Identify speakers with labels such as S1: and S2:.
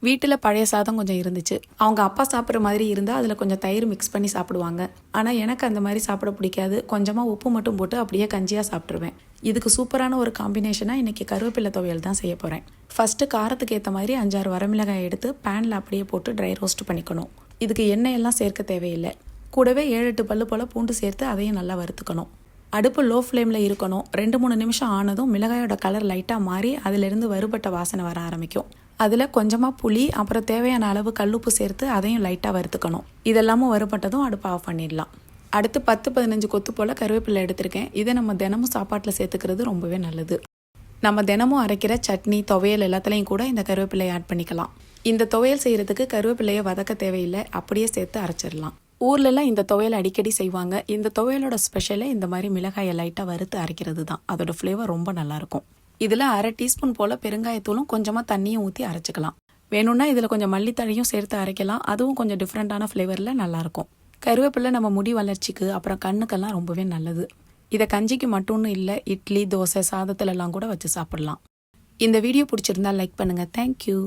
S1: வீட்டில் பழைய சாதம் கொஞ்சம் இருந்துச்சு. அவங்க அப்பா சாப்பிட்ற மாதிரி இருந்தால் அதில் கொஞ்சம் தயிர் மிக்ஸ் பண்ணி சாப்பிடுவாங்க. ஆனால் எனக்கு அந்த மாதிரி சாப்பிட பிடிக்காது. கொஞ்சமாக உப்பு மட்டும் போட்டு அப்படியே கஞ்சியாக சாப்பிட்ருவேன். இதுக்கு சூப்பரான ஒரு காம்பினேஷனாக இன்றைக்கி கருவேப்பிலை துவையல் தான் செய்ய போகிறேன். ஃபஸ்ட்டு காரத்துக்கு ஏற்ற மாதிரி 5-6 வரமிளகாய் எடுத்து பேனில் அப்படியே போட்டு ட்ரை ரோஸ்ட் பண்ணிக்கணும். இதுக்கு எண்ணெயெல்லாம் சேர்க்க தேவையில்லை. கூடவே 7-8 பல்லு போல் பூண்டு சேர்த்து அதையும் நல்லா வறுத்துக்கணும். அடுப்பு லோ ஃப்ளேமில் இருக்கணும். 2-3 நிமிஷம் ஆனதும் மிளகாயோட கலர் லைட்டாக மாறி அதிலிருந்து வறுபட்ட வாசனை வர ஆரம்பிக்கும். அதில் கொஞ்சமாக புளி, அப்புறம் தேவையான அளவு கல்லுப்பு சேர்த்து அதையும் லைட்டாக வறுத்துக்கணும். இதெல்லாமும் வறுபட்டதும் அடுப்பை ஆஃப் பண்ணிடலாம். அடுத்து 10-15 கொத்து போல் கருவேப்பிலை எடுத்திருக்கேன். இதை நம்ம தினமும் சாப்பாட்டில் சேர்த்துக்கிறது ரொம்பவே நல்லது. நம்ம தினமும் அரைக்கிற சட்னி, துவையல் எல்லாத்துலேயும் கூட இந்த கருவேப்பிலையை ஆட் பண்ணிக்கலாம். இந்த துவையல் செய்கிறதுக்கு கருவேப்பிலையை வதக்க தேவையில்லை, அப்படியே சேர்த்து அரைச்சிடலாம். ஊர்லெலாம் இந்த துவையல் அடிக்கடி செய்வாங்க. இந்த துவையலோட ஸ்பெஷலே இந்த மாதிரி மிளகாயை லைட்டாக வறுத்து அரைக்கிறது தான். அதோட ஃப்ளேவர் ரொம்ப நல்லாயிருக்கும். இதில் 1/2 டீஸ்பூன் போல் பெருங்காயத்தூளும் கொஞ்சமாக தண்ணியும் ஊற்றி அரைச்சிக்கலாம். வேணும்னா இதில் கொஞ்சம் மல்லித்தழையும் சேர்த்து அரைக்கலாம். அதுவும் கொஞ்சம் டிஃப்ரெண்ட்டான ஃப்ளேவரில் நல்லாயிருக்கும். கருவேப்பிலை நம்ம முடி வளர்ச்சிக்கு அப்புறம் கண்ணுக்கெல்லாம் ரொம்பவே நல்லது. இதை கஞ்சிக்கு மட்டும்னு இல்லை, இட்லி, தோசை, சாதத்துலலாம் கூட வச்சு சாப்பிட்லாம். இந்த வீடியோ பிடிச்சிருந்தா லைக் பண்ணுங்கள். தேங்க்யூ.